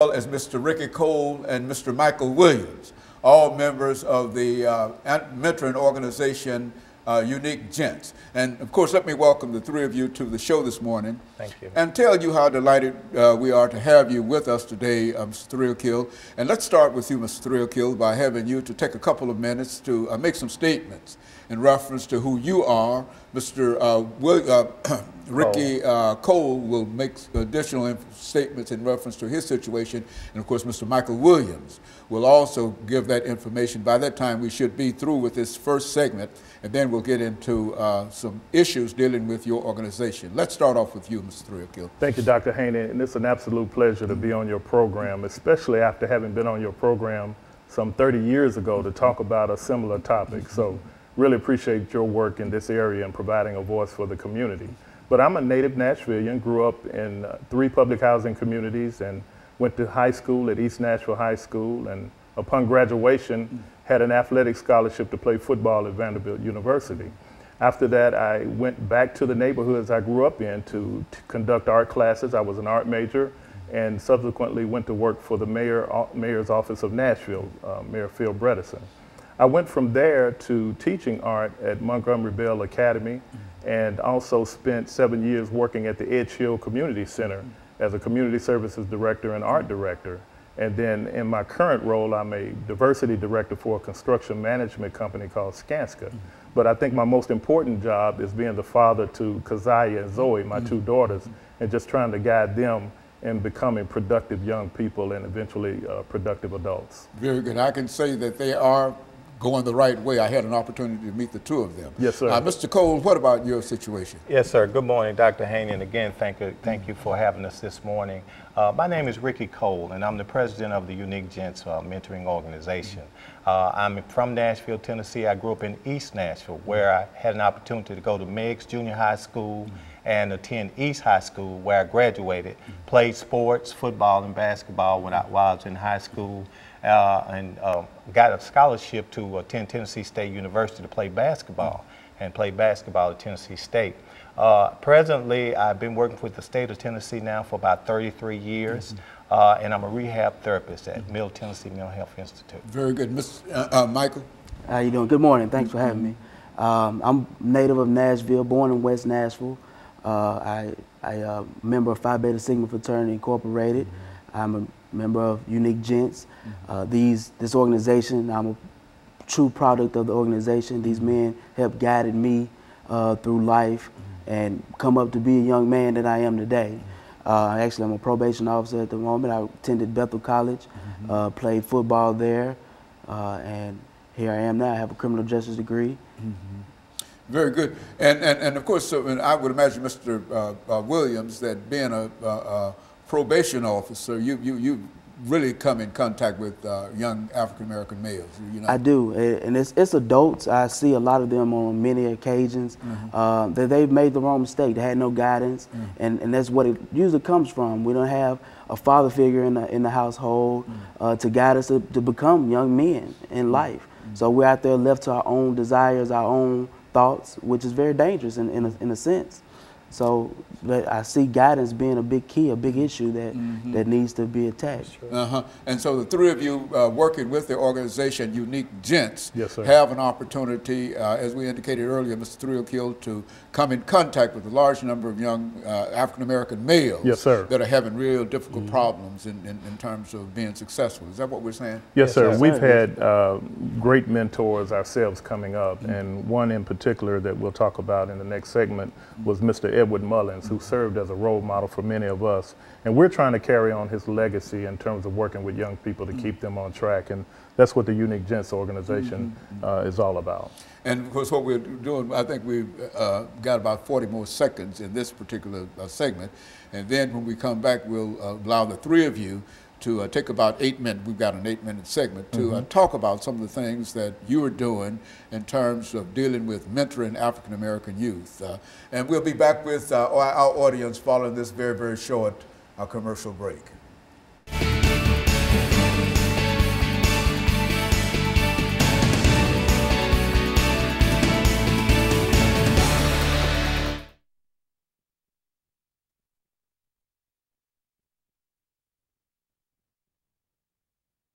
As Mr. RCole and Mr. Michael Williams, all members of the mentoring organization Unique Gents. And of course, let me welcome the three of you to the show this morning. Thank you. And tell you how delighted we are to have you with us today, Mr. JThrealkill. And let's start with you, Mr. JThrealkill, by having you to take a couple of minutes to make some statements in reference to who you are. Mr. Cole will make additional statements in reference to his situation, and of course Mr. Michael Williams will also give that information. By that time we should be through with this first segment, and then we'll get into some issues dealing with your organization. Let's start off with you, Mr. JThrealkill. Thank you, Dr. Haney, and it's an absolute pleasure to be on your program, especially after having been on your program some 30 years ago to talk about a similar topic. So really appreciate your work in this area and providing a voice for the community. But I'm a native Nashvilleian, grew up in 3 public housing communities and went to high school at East Nashville High School, and upon graduation had an athletic scholarship to play football at Vanderbilt University. After that, I went back to the neighborhoods I grew up in to conduct art classes. I was an art major, and subsequently went to work for the mayor's office of Nashville, Mayor Phil Bredesen. I went from there to teaching art at Montgomery Bell Academy, and also spent 7 years working at the Edge Hill Community Center as a community services director and art director. And then in my current role, I'm a diversity director for a construction management company called Skanska. But I think my most important job is being the father to Keziah and Zoe, my 2 daughters, and just trying to guide them in becoming productive young people and eventually productive adults. Very good. I can say that they are going the right way. I had an opportunity to meet the 2 of them. Yes, sir. Mr. Cole, what about your situation? Yes, sir. Good morning, Dr. Haney, and again, thank you for having us this morning. My name is Ricky Cole, and I'm the president of the Unique Gents mentoring organization. I'm from Nashville, Tennessee. I grew up in East Nashville, where I had an opportunity to go to Meigs Junior High School and attend East High School, where I graduated, played sports, football and basketball while I was in high school, and got a scholarship to attend Tennessee State University to play basketball, and played basketball at Tennessee State. Presently, I've been working with the state of Tennessee now for about 33 years, and I'm a rehab therapist at Middle Tennessee Mental Health Institute. Very good. Michael? How you doing? Good morning. Thanks for having me. I'm native of Nashville, born in West Nashville. I'm a member of Phi Beta Sigma Fraternity Incorporated. I'm a member of Unique Gents. This organization, I'm a true product of the organization. These men have guided me through life and come up to be a young man that I am today. Actually, I'm a probation officer at the moment. I attended Bethel College, played football there, and here I am now. I have a criminal justice degree. Very good. And of course, I would imagine, Mr. Williams, that being a probation officer, you really come in contact with young African-American males. You know? I do, and it's adults. I see a lot of them on many occasions that they've made the wrong mistake. They had no guidance, and that's what it usually comes from. We don't have a father figure in the household to guide us to become young men in life. So we're out there left to our own desires, our own thoughts, which is very dangerous in a sense. So I see guidance being a big key, a big issue that needs to be attacked. And so the 3 of you working with the organization Unique Gents yes, have an opportunity, as we indicated earlier, Mr. JThrealkill, to come in contact with a large number of young African-American males yes, sir. that are having real difficult problems in terms of being successful. Is that what we're saying? Yes, sir. We've had great mentors ourselves coming up, and one in particular that we'll talk about in the next segment was Mr. Edward Mullins, who served as a role model for many of us. And we're trying to carry on his legacy in terms of working with young people to keep them on track. And that's what the Unique Gents organization is all about. And of course, what we're doing, I think we've got about 40 more seconds in this particular segment. And then when we come back, we'll allow the 3 of you to take about 8 minutes, we've got an 8-minute segment, to talk about some of the things that you are doing in terms of dealing with mentoring African-American youth. And we'll be back with our audience following this very, very short commercial break.